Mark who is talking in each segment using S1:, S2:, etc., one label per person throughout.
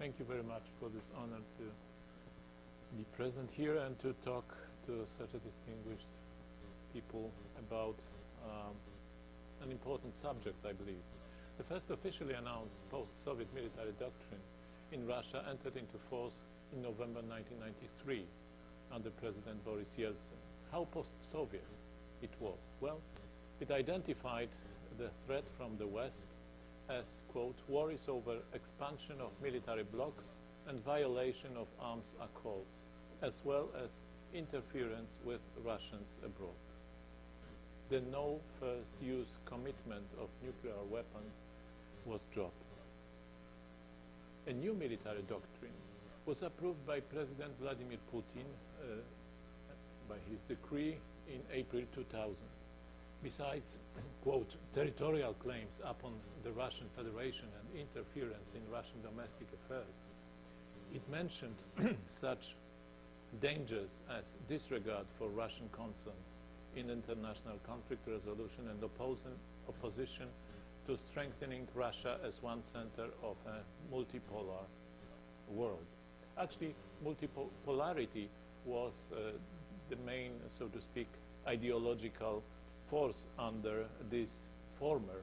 S1: Thank you very much for this honor to be present here and to talk to such a distinguished people about an important subject, I believe. The first officially announced post-Soviet military doctrine in Russia entered into force in November 1993 under President Boris Yeltsin. How post-Soviet it was? Well, it identified the threat from the West as, quote, worries over expansion of military blocs and violation of arms accords, as well as interference with Russians abroad. The no first use commitment of nuclear weapons was dropped. A new military doctrine was approved by President Vladimir Putin by his decree in April 2000. Besides, quote, territorial claims upon the Russian Federation and interference in Russian domestic affairs, it mentioned such dangers as disregard for Russian concerns in international conflict resolution and opposition to strengthening Russia as one center of a multipolar world. Actually, multipolarity was the main, so to speak, ideological force under this former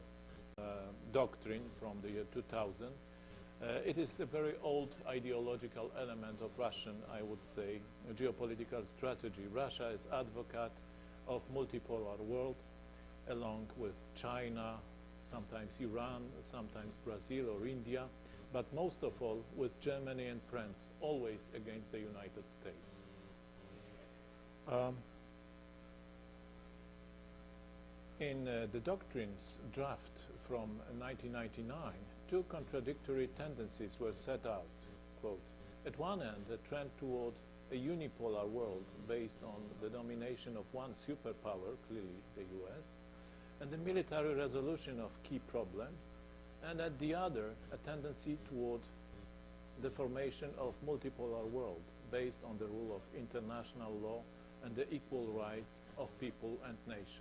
S1: doctrine from the year 2000. It is a very old ideological element of Russian, I would say, geopolitical strategy. Russia is advocate of multipolar world, along with China, sometimes Iran, sometimes Brazil or India, but most of all with Germany and France, always against the United States. In the doctrine's draft from 1999, two contradictory tendencies were set out. Quote, at one end, a trend toward a unipolar world based on the domination of one superpower, clearly the US, and the military resolution of key problems, and at the other, a tendency toward the formation of multipolar world based on the rule of international law and the equal rights of people and nations.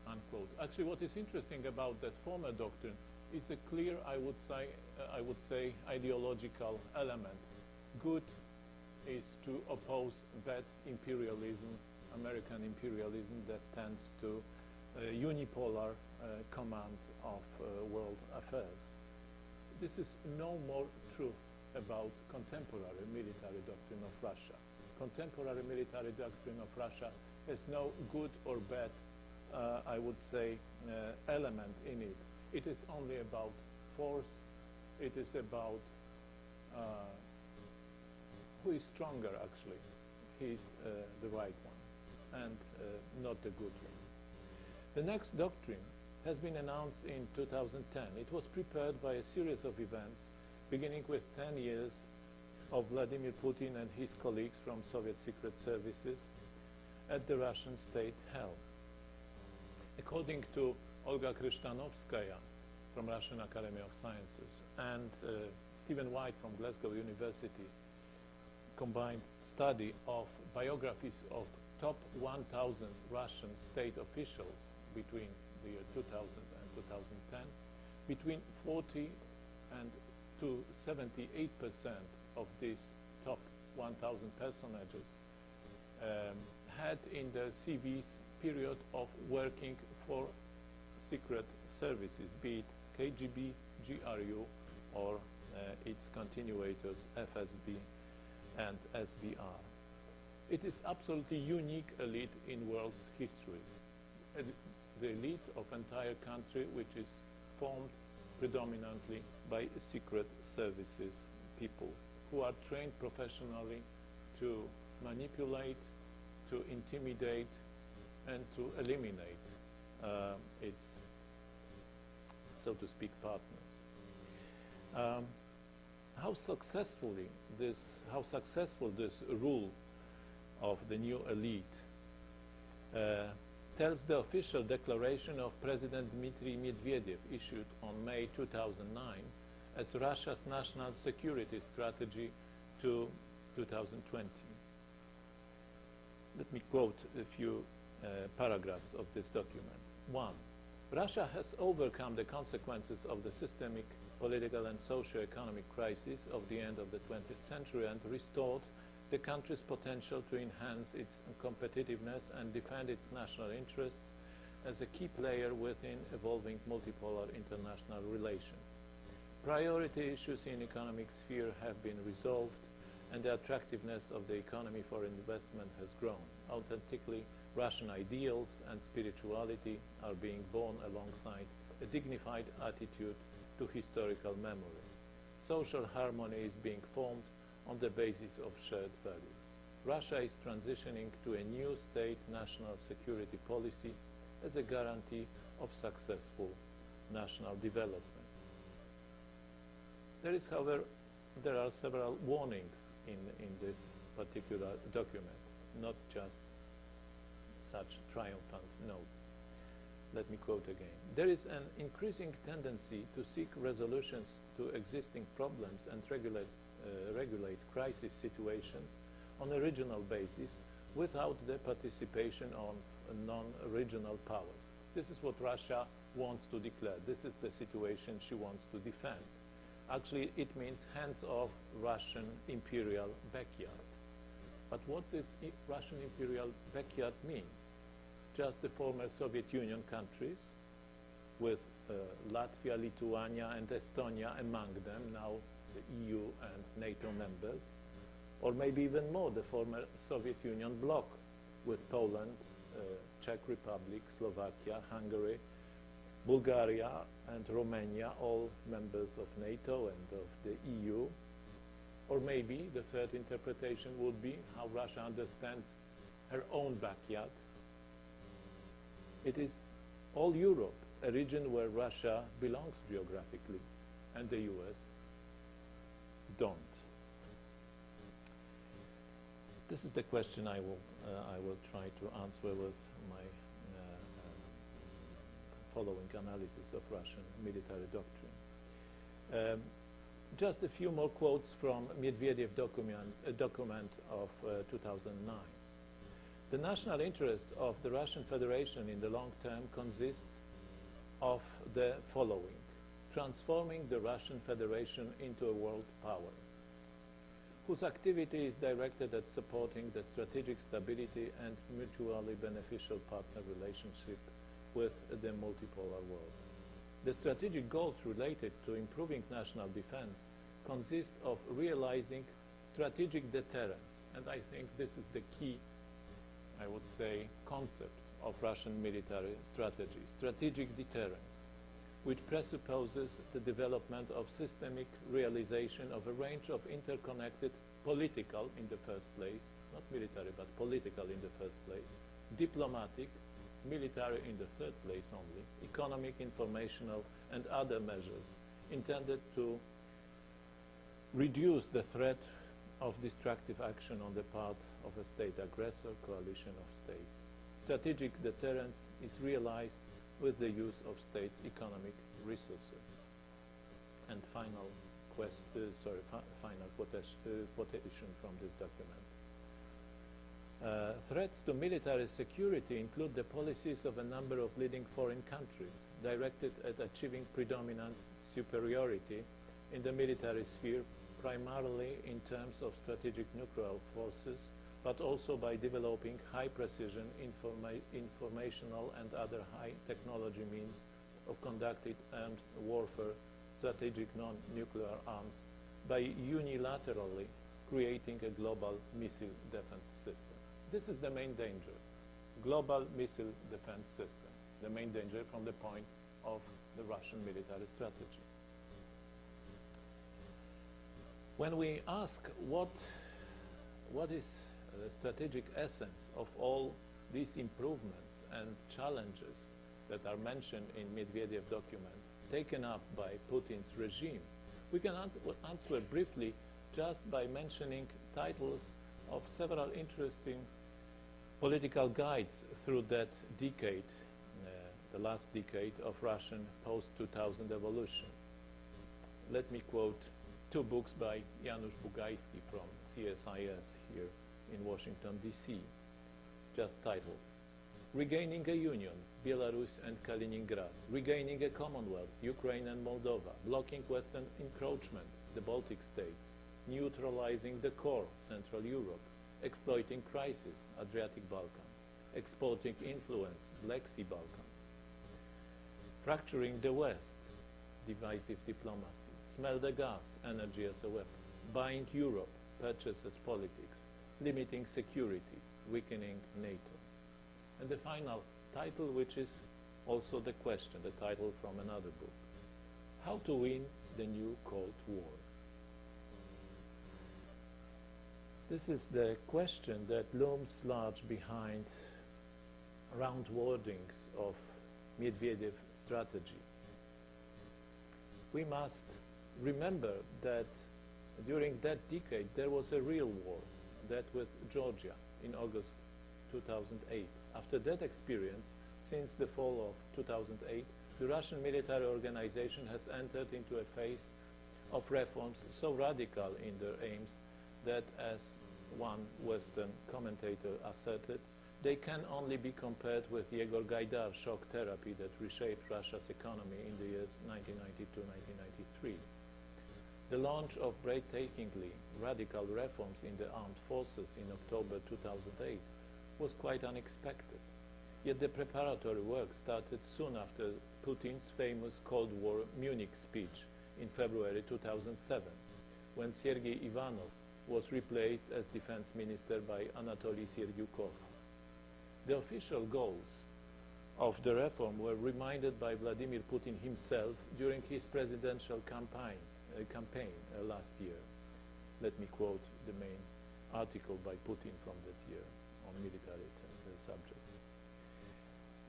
S1: Unquote. Actually, what is interesting about that former doctrine is a clear, I would say, ideological element. Good is to oppose bad imperialism, American imperialism that tends to unipolar command of world affairs. This is no more true about contemporary military doctrine of Russia. Contemporary military doctrine of Russia has no good or bad I would say, element in it. It is only about force. It is about who is stronger, actually. He is the right one and not the good one. The next doctrine has been announced in 2010. It was prepared by a series of events, beginning with 10 years of Vladimir Putin and his colleagues from Soviet secret services at the Russian state helm. According to Olga Kryshtanovskaya from Russian Academy of Sciences and Stephen White from Glasgow University, combined study of biographies of top 1,000 Russian state officials between the year 2000 and 2010, between 40 and to 78% of these top 1,000 personages had in their CVs period of working for secret services, be it KGB, GRU, or its continuators, FSB and SVR. It is absolutely unique elite in world's history. The elite of entire country which is formed predominantly by secret services people who are trained professionally to manipulate, to intimidate, and to eliminate its, so to speak, partners. How successful this rule of the new elite tells the official declaration of President Dmitry Medvedev issued on May 2009 as Russia's national security strategy to 2020. Let me quote a few paragraphs of this document. 1. Russia has overcome the consequences of the systemic political and socio-economic crisis of the end of the 20th century and restored the country's potential to enhance its competitiveness and defend its national interests as a key player within evolving multipolar international relations. Priority issues in economic sphere have been resolved, and the attractiveness of the economy for investment has grown. Authentically, Russian ideals and spirituality are being born alongside a dignified attitude to historical memory. Social harmony is being formed on the basis of shared values. Russia is transitioning to a new state national security policy as a guarantee of successful national development. There are several warnings in this particular document, not just such triumphant notes. Let me quote again. There is an increasing tendency to seek resolutions to existing problems and regulate crisis situations on a regional basis without the participation of non-regional powers. This is what Russia wants to declare. This is the situation she wants to defend. Actually, it means hands-off Russian imperial backyard. But what this Russian imperial backyard means? Just the former Soviet Union countries, with Latvia, Lithuania, and Estonia among them, now the EU and NATO members, or maybe even more, the former Soviet Union bloc, with Poland, Czech Republic, Slovakia, Hungary, Bulgaria, and Romania, all members of NATO and of the EU. Or maybe the third interpretation would be how Russia understands her own backyard. It is all Europe, a region where Russia belongs geographically, and the US don't. This is the question I will try to answer with my following analysis of Russian military doctrine. Just a few more quotes from Medvedev document of 2009. The national interest of the Russian Federation in the long term consists of the following: transforming the Russian Federation into a world power, whose activity is directed at supporting the strategic stability and mutually beneficial partner relationship with the multipolar world. The strategic goals related to improving national defense consist of realizing strategic deterrence, and I think this is the key, I would say, concept of Russian military strategy, strategic deterrence, which presupposes the development of systemic realization of a range of interconnected political in the first place, not military, but political in the first place, diplomatic, military in the third place only, economic, informational, and other measures intended to reduce the threat of destructive action on the part of a state aggressor, coalition of states. Strategic deterrence is realized with the use of states' economic resources. And final quotation from this document. Threats to military security include the policies of a number of leading foreign countries directed at achieving predominant superiority in the military sphere, primarily in terms of strategic nuclear forces, but also by developing high-precision informational and other high-technology means of conducting armed warfare, strategic non-nuclear arms, by unilaterally creating a global missile defense system. This is the main danger, global missile defense system, the main danger from the point of the Russian military strategy. When we ask what is the strategic essence of all these improvements and challenges that are mentioned in Medvedev document, taken up by Putin's regime, we can answer briefly just by mentioning titles of several interesting political guides through that decade, the last decade of Russian post-2000 evolution. Let me quote two books by Janusz Bugajski from CSIS here in Washington, D.C., just titles. regaining a union, Belarus and Kaliningrad, regaining a Commonwealth, Ukraine and Moldova, blocking Western encroachment, the Baltic states, neutralizing the core, Central Europe, exploiting crisis, Adriatic Balkans, exporting influence, Black Sea Balkans, fracturing the West, divisive diplomacy, smell the gas, energy as a weapon, buying Europe, purchase as politics, limiting security, weakening NATO. And the final title, which is also the question, the title from another book, How to Win the New Cold War. This is the question that looms large behind round wordings of Medvedev's strategy. We must remember that during that decade there was a real war, that with Georgia in August 2008. After that experience, since the fall of 2008, the Russian military organization has entered into a phase of reforms so radical in their aims that, as one Western commentator asserted, they can only be compared with Yegor Gaidar's shock therapy that reshaped Russia's economy in the years 1992-1993. The launch of breathtakingly radical reforms in the armed forces in October 2008 was quite unexpected. Yet the preparatory work started soon after Putin's famous Cold War Munich speech in February 2007, when Sergei Ivanov was replaced as defense minister by Anatoly Serdyukov. The official goals of the reform were reminded by Vladimir Putin himself during his presidential campaign last year. Let me quote the main article by Putin from that year on military subjects.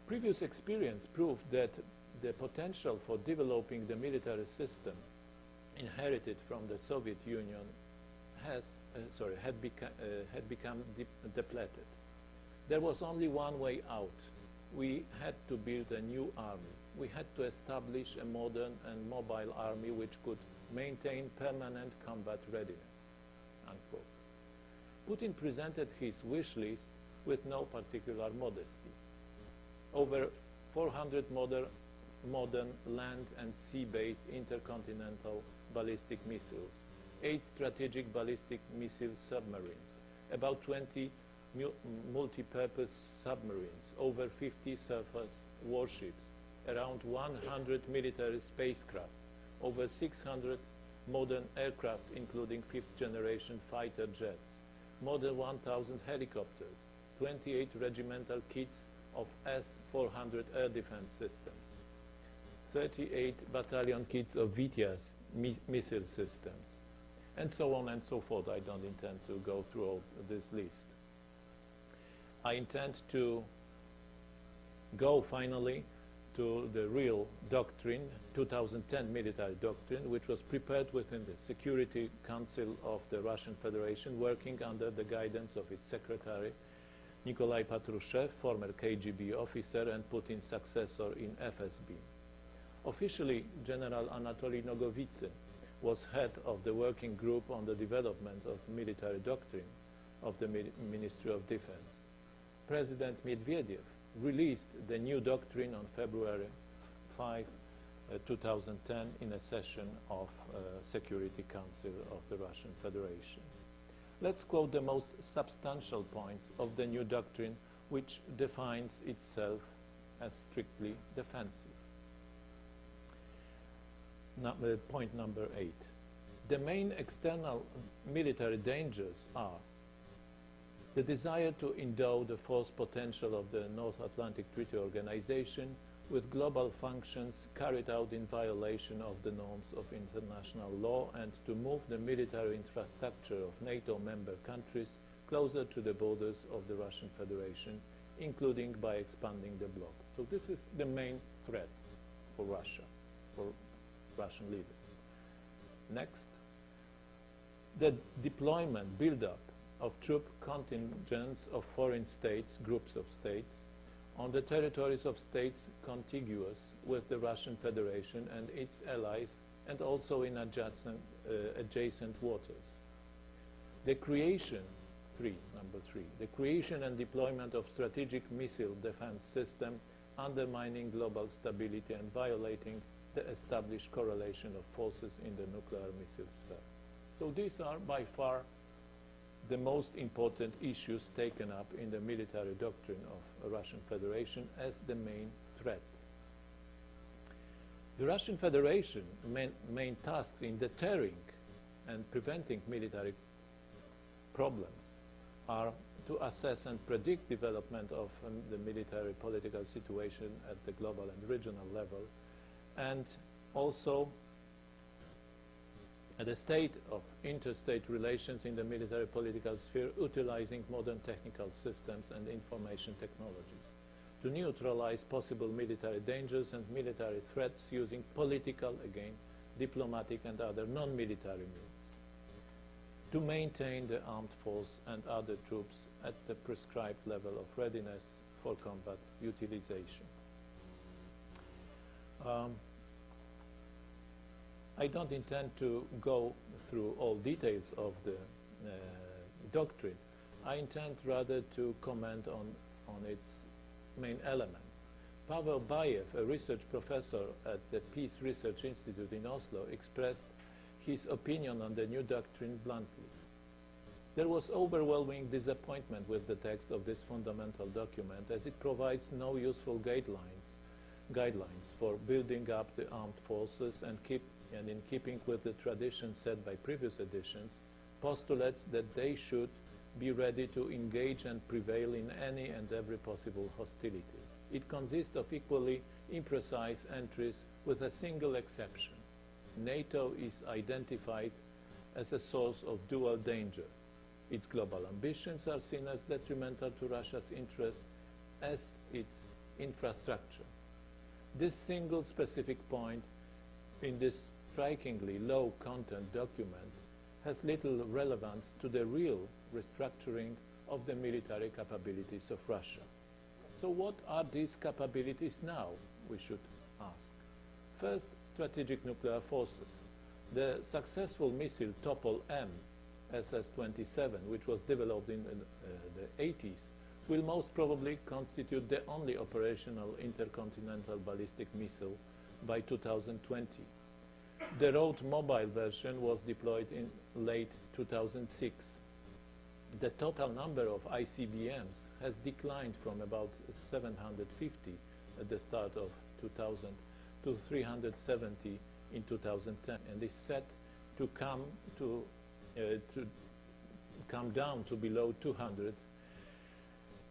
S1: Previous experience proved that the potential for developing the military system inherited from the Soviet Union had become depleted. There was only one way out. We had to build a new army. We had to establish a modern and mobile army which could maintain permanent combat readiness, unquote. Putin presented his wish list with no particular modesty. Over 400 modern land and sea-based intercontinental ballistic missiles, 8 strategic ballistic missile submarines, about 20 multi-purpose submarines, over 50 surface warships, around 100 military spacecraft, over 600 modern aircraft including 5th-generation fighter jets, more than 1,000 helicopters, 28 regimental kits of S-400 air defense systems, 38 battalion kits of VTS missile systems, and so on and so forth. I don't intend to go through all this list. I intend to go finally to the real doctrine, 2010 military doctrine, which was prepared within the Security Council of the Russian Federation, working under the guidance of its secretary, Nikolai Patrushev, former KGB officer and Putin's successor in FSB. Officially, General Anatoly Nogovitsyn was head of the working group on the development of military doctrine of the Ministry of Defense. President Medvedev released the new doctrine on February 5, 2010 in a session of Security Council of the Russian Federation. Let's quote the most substantial points of the new doctrine, which defines itself as strictly defensive. Point number 8. The main external military dangers are the desire to endow the force potential of the North Atlantic Treaty Organization with global functions carried out in violation of the norms of international law, and to move the military infrastructure of NATO member countries closer to the borders of the Russian Federation, including by expanding the bloc. So this is the main threat for Russia, for Russian leaders. Next, the deployment, build-up of troop contingents of foreign states, groups of states, on the territories of states contiguous with the Russian Federation and its allies, and also in adjacent waters. The creation number three, the creation and deployment of strategic missile defense system undermining global stability and violating the established correlation of forces in the nuclear missile sphere. So these are by far the most important issues taken up in the military doctrine of the Russian Federation as the main threat. The Russian Federation main tasks in deterring and preventing military problems are to assess and predict development of the military political situation at the global and regional level, and also at the state of interstate relations in the military political sphere, utilizing modern technical systems and information technologies to neutralize possible military dangers and military threats using political, again, diplomatic and other non-military means, to maintain the armed force and other troops at the prescribed level of readiness for combat utilization. I don't intend to go through all details of the doctrine. I intend rather to comment on its main elements. Pavel Bayev, a research professor at the Peace Research Institute in Oslo, expressed his opinion on the new doctrine bluntly. There was overwhelming disappointment with the text of this fundamental document, as it provides no useful guidelines for building up the armed forces and in keeping with the tradition set by previous editions, postulates that they should be ready to engage and prevail in any and every possible hostility. It consists of equally imprecise entries with a single exception. NATO is identified as a source of dual danger. Its global ambitions are seen as detrimental to Russia's interest as its infrastructure. This single specific point in this strikingly low content document has little relevance to the real restructuring of the military capabilities of Russia. So what are these capabilities now, we should ask? First, strategic nuclear forces. The successful missile Topol-M SS-27, which was developed in the 80s, will most probably constitute the only operational intercontinental ballistic missile by 2020. The road mobile version was deployed in late 2006. The total number of ICBMs has declined from about 750 at the start of 2000 to 370 in 2010, and is set to come down to below 200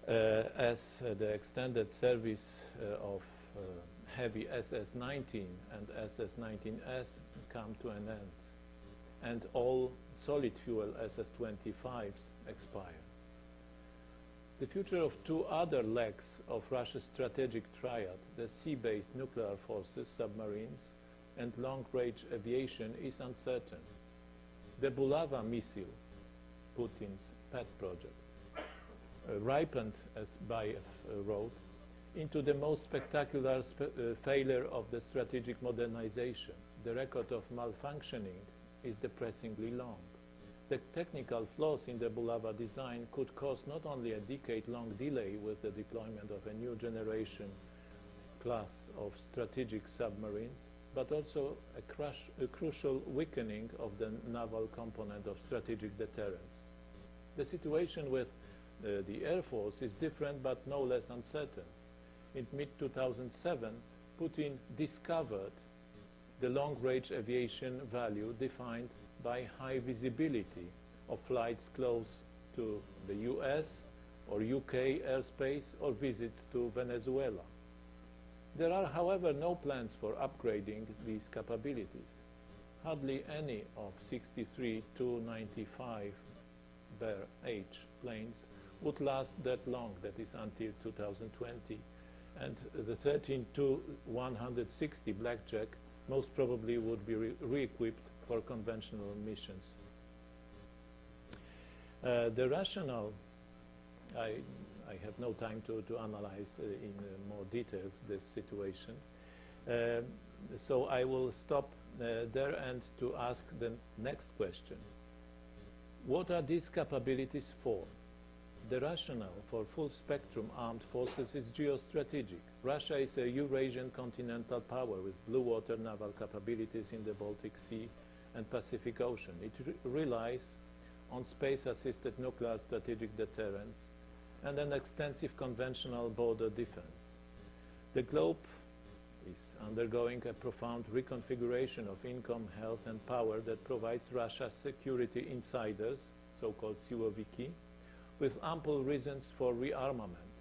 S1: as the extended service of heavy SS-19 and SS-19S come to an end, and all solid fuel SS-25s expire. The future of two other legs of Russia's strategic triad, the sea-based nuclear forces, submarines, and long-range aviation, is uncertain. The Bulava missile, Putin's pet project, ripened, as Bayev wrote, into the most spectacular failure of the strategic modernization. The record of malfunctioning is depressingly long. The technical flaws in the Bulava design could cause not only a decade-long delay with the deployment of a new generation class of strategic submarines, but also a crucial weakening of the naval component of strategic deterrence. The situation with the Air Force is different but no less uncertain. In mid-2007, Putin discovered the long-range aviation value defined by high visibility of flights close to the US or UK airspace or visits to Venezuela. There are, however, no plans for upgrading these capabilities. Hardly any of 63 Tu-95 H planes would last that long, that is until 2020. And the 13 Tu-160 Blackjack most probably would be re-equipped for conventional missions. The rationale, I have no time to analyze in more details this situation. So I will stop there and to ask the next question. What are these capabilities for? the rationale for full-spectrum armed forces is geostrategic. Russia is a Eurasian continental power with blue water naval capabilities in the Baltic Sea and Pacific Ocean. It relies on space-assisted nuclear strategic deterrence and an extensive conventional border defense. The globe is undergoing a profound reconfiguration of income, health, and power that provides Russia security insiders, so-called siloviki, with ample reasons for rearmament.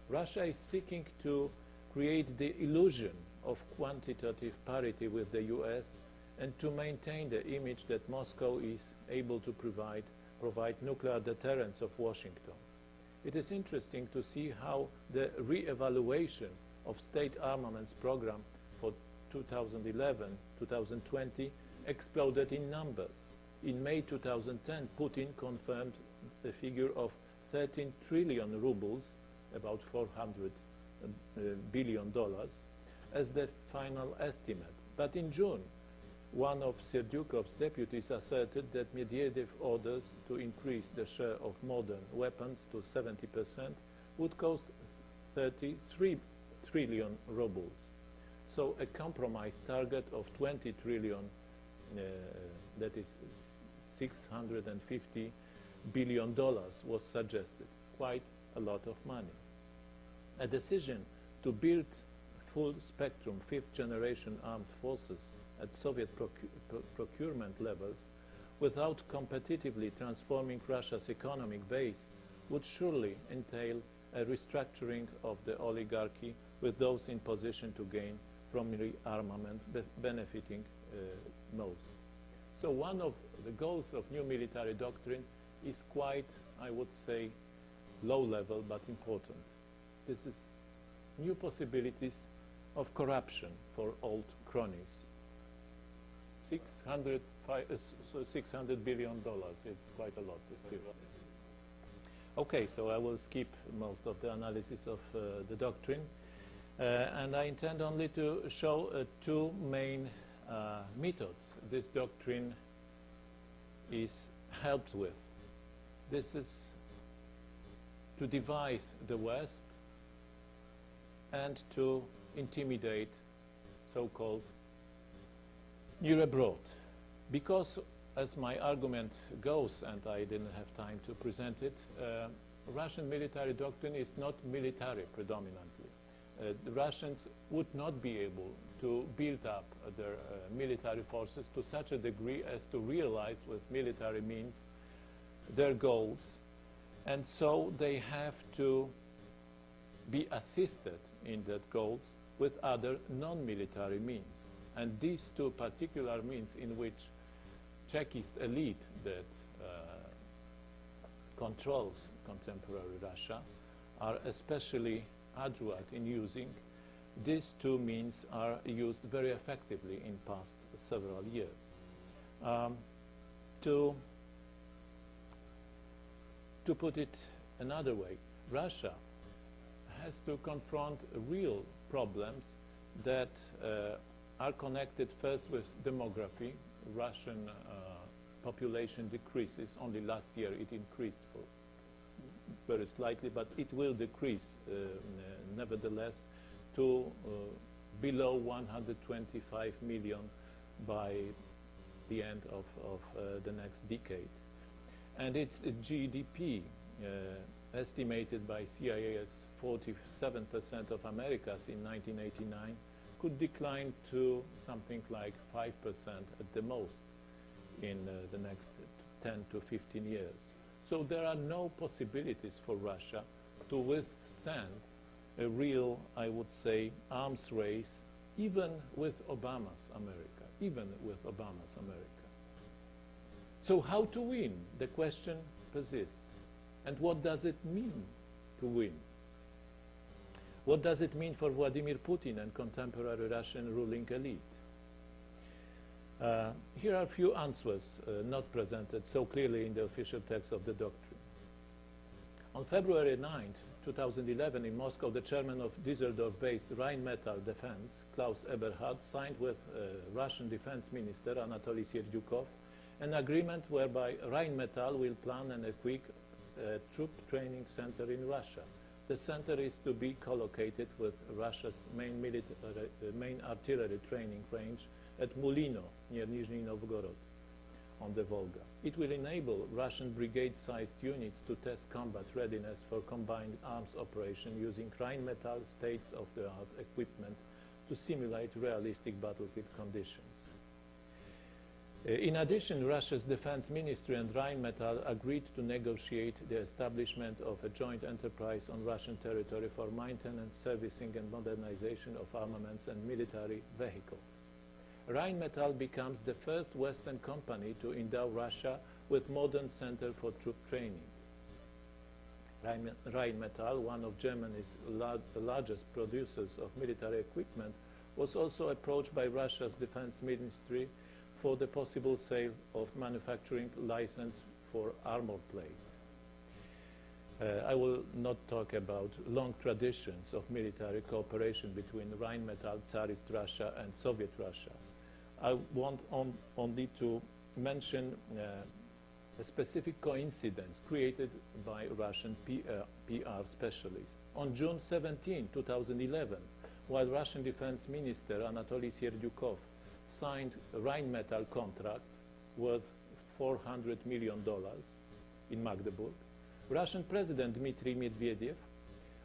S1: Russia is seeking to create the illusion of quantitative parity with the US and to maintain the image that Moscow is able to provide nuclear deterrence of Washington. It is interesting to see how the re-evaluation of state armaments program for 2011-2020 exploded in numbers. In May 2010, Putin confirmed the figure of 13 trillion rubles, about $400 billion, as the final estimate. But in June, one of Serdyukov's deputies asserted that Medvedev orders to increase the share of modern weapons to 70% would cost 33 trillion rubles. So a compromise target of 20 trillion, that is $650 billion, was suggested. Quite a lot of money. A decision to build full-spectrum fifth-generation armed forces at Soviet procurement levels without competitively transforming Russia's economic base would surely entail a restructuring of the oligarchy, with those in position to gain from rearmament benefiting most. So one of the goals of new military doctrine is quite, I would say, low level but important. This is new possibilities of corruption for old cronies. $600 billion, it's quite a lot still. Okay, so I will skip most of the analysis of the doctrine. And I intend only to show two main methods this doctrine is helped with. This is to devise the West and to intimidate so-called near abroad. Because, as my argument goes, and I didn't have time to present it, Russian military doctrine is not military predominantly. The Russians would not be able to build up their military forces to such a degree as to realize with military means their goals, and so they have to be assisted in that goals with other non-military means. And these two particular means in which Chekist elite that controls contemporary Russia are especially adroit in using. These two means are used very effectively in past several years. To put it another way, Russia has to confront real problems that are connected first with demography. Russian population decreases. Only last year it increased for very slightly, but it will decrease nevertheless to below 125 million by the end of the next decade. And its GDP, estimated by CIA as 47% of America's in 1989, could decline to something like 5% at the most in the next 10 to 15 years. So there are no possibilities for Russia to withstand a real, I would say, arms race, even with Obama's America, So how to win? The question persists. And what does it mean to win? What does it mean for Vladimir Putin and contemporary Russian ruling elite? Here are a few answers not presented so clearly in the official text of the doctrine. On February 9, 2011, in Moscow, the chairman of Düsseldorf-based Rheinmetall Defense, Klaus Eberhard, signed with Russian Defense Minister Anatoly Serdyukov an agreement whereby Rheinmetall will plan and a troop training center in Russia. The center is to be co-located with Russia's main artillery training range at Mulino, near Nizhny Novgorod, on the Volga. It will enable Russian brigade-sized units to test combat readiness for combined arms operation using Rheinmetall state-of-the-art equipment to simulate realistic battlefield conditions. In addition, Russia's defense ministry and Rheinmetall agreed to negotiate the establishment of a joint enterprise on Russian territory for maintenance, servicing and modernization of armaments and military vehicles. Rheinmetall becomes the first Western company to endow Russia with modern center for troop training. Rheinmetall, one of Germany's largest producers of military equipment, was also approached by Russia's defense ministry for the possible sale of manufacturing license for armor plate. I will not talk about long traditions of military cooperation between Rheinmetall, Tsarist Russia and Soviet Russia. I want only to mention a specific coincidence created by Russian PR specialists. On June 17, 2011, while Russian Defense Minister Anatoly Serdyukov signed a Rheinmetall contract worth $400 million in Magdeburg, Russian President Dmitry Medvedev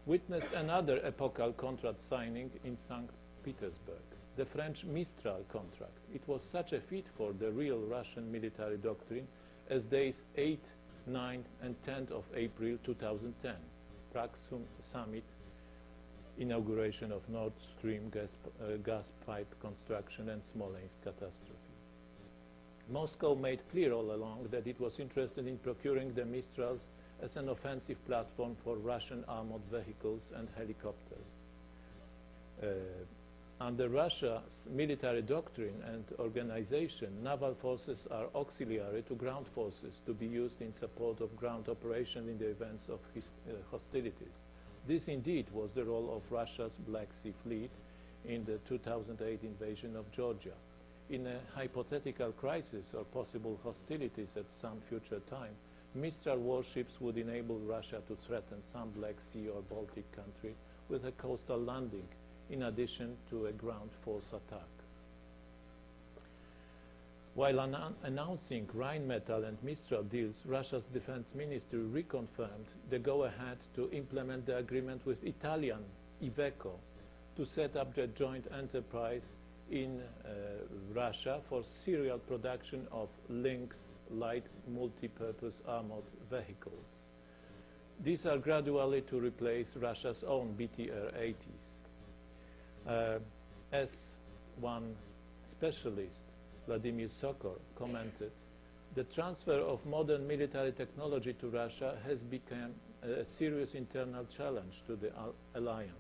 S1: witnessed another epochal contract signing in St. Petersburg, the French Mistral contract. It was such a fit for the real Russian military doctrine as days 8, 9 and 10th of April 2010, Prague Summit, inauguration of Nord Stream gas pipe construction and Smolensk catastrophe. Moscow made clear all along that it was interested in procuring the Mistrals as an offensive platform for Russian armored vehicles and helicopters. Under Russia's military doctrine and organization, naval forces are auxiliary to ground forces to be used in support of ground operation in the events of hostilities. This indeed was the role of Russia's Black Sea Fleet in the 2008 invasion of Georgia. In a hypothetical crisis or possible hostilities at some future time, Mistral warships would enable Russia to threaten some Black Sea or Baltic country with a coastal landing, in addition to a ground force attack. While announcing Rheinmetall and Mistral deals, Russia's defense ministry reconfirmed the go-ahead to implement the agreement with Italian Iveco to set up the joint enterprise in Russia for serial production of Lynx light multi-purpose armored vehicles. These are gradually to replace Russia's own BTR-80s. As one specialist, Vladimir Sokor, commented, the transfer of modern military technology to Russia has become a serious internal challenge to the alliance.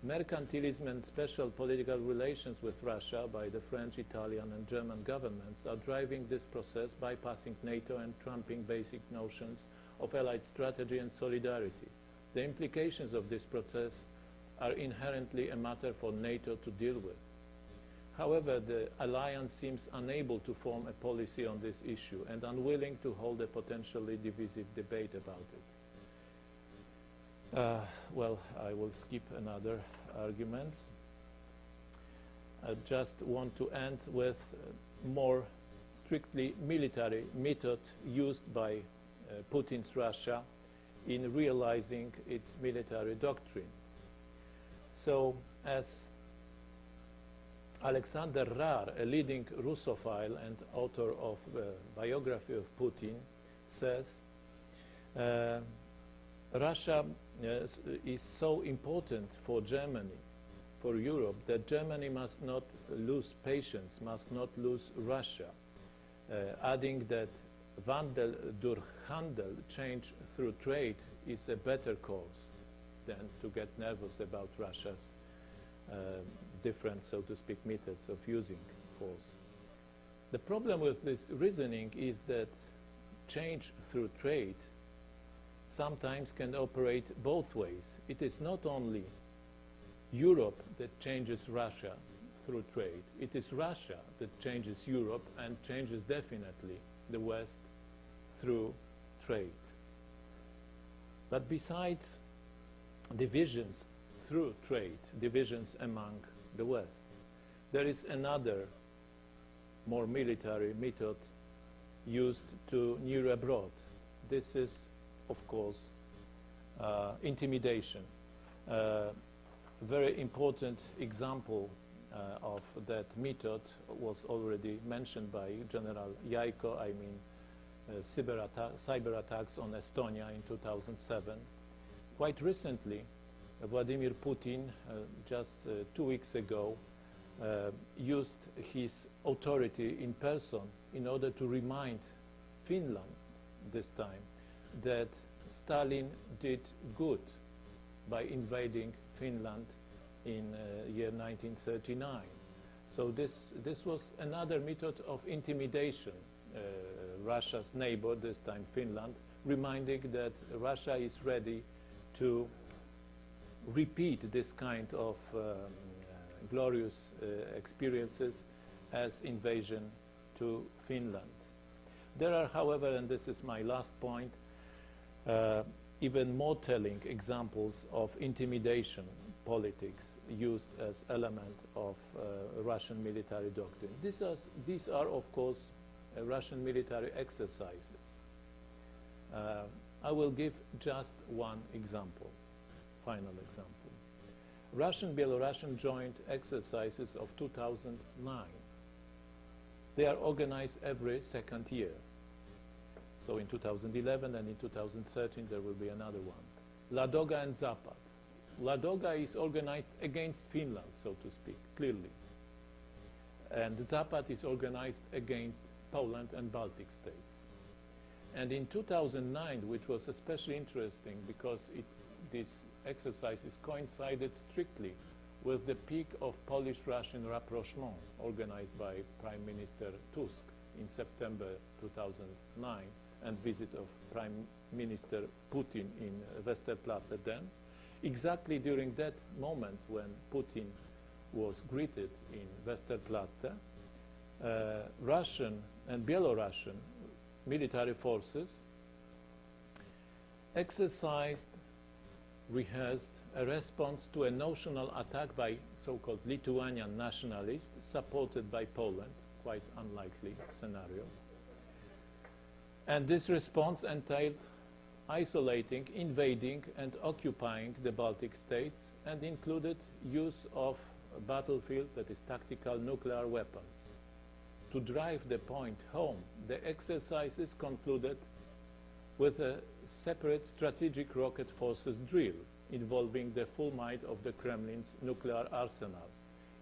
S1: Mercantilism and special political relations with Russia by the French, Italian and German governments are driving this process, bypassing NATO and trumping basic notions of allied strategy and solidarity. The implications of this process are inherently a matter for NATO to deal with. However, the alliance seems unable to form a policy on this issue and unwilling to hold a potentially divisive debate about it. Well, I will skip another arguments. I just want to end with more strictly military method used by Putin's Russia in realizing its military doctrine. So, as Alexander Rar, a leading Russophile and author of the biography of Putin, says, Russia is so important for Germany, for Europe, that Germany must not lose patience, must not lose Russia, adding that Wandel durch Handel, change through trade, is a better course than to get nervous about Russia's different, so to speak, methods of using force. The problem with this reasoning is that change through trade sometimes can operate both ways. It is not only Europe that changes Russia through trade, it is Russia that changes Europe and changes definitely the West through trade. But besides divisions through trade, divisions among the West, there is another more military method used to near abroad. This is, of course, intimidation. Very important example of that method was already mentioned by General Yaiko, I mean cyber attacks on Estonia in 2007. Quite recently, Vladimir Putin, just 2 weeks ago, used his authority in person in order to remind Finland this time that Stalin did good by invading Finland in year 1939. So this was another method of intimidation. Russia's neighbor, this time Finland, reminding that Russia is ready to repeat this kind of glorious experiences as invasion to Finland. There are, however, and this is my last point, even more telling examples of intimidation politics used as element of Russian military doctrine. These are of course, Russian military exercises. I will give just one example, final example. Russian-Belarusian joint exercises of 2009. They are organized every second year. So in 2011 and in 2013 there will be another one. Ladoga and Zapad. Ladoga is organized against Finland, so to speak, clearly. And Zapad is organized against Poland and Baltic states. And in 2009, which was especially interesting because these exercises coincided strictly with the peak of Polish-Russian rapprochement organized by Prime Minister Tusk in September 2009 and visit of Prime Minister Putin in Westerplatte then. Exactly during that moment when Putin was greeted in Westerplatte, Russian and Belarusian military forces exercised, rehearsed a response to a notional attack by so-called Lithuanian nationalists supported by Poland, quite unlikely scenario. And this response entailed isolating, invading and occupying the Baltic states and included use of a battlefield, that is tactical nuclear weapons. To drive the point home, the exercises concluded with a separate strategic rocket forces drill involving the full might of the Kremlin's nuclear arsenal,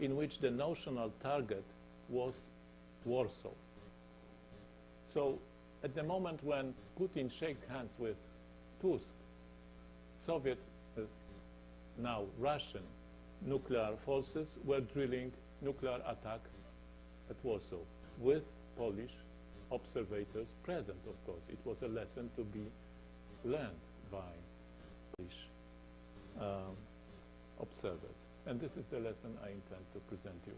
S1: in which the notional target was Warsaw. So at the moment when Putin shook hands with Tusk, Soviet, now Russian nuclear forces were drilling nuclear attack at Warsaw with Polish observators present, of course. It was a lesson to be learned by Polish observers. And this is the lesson I intend to present you.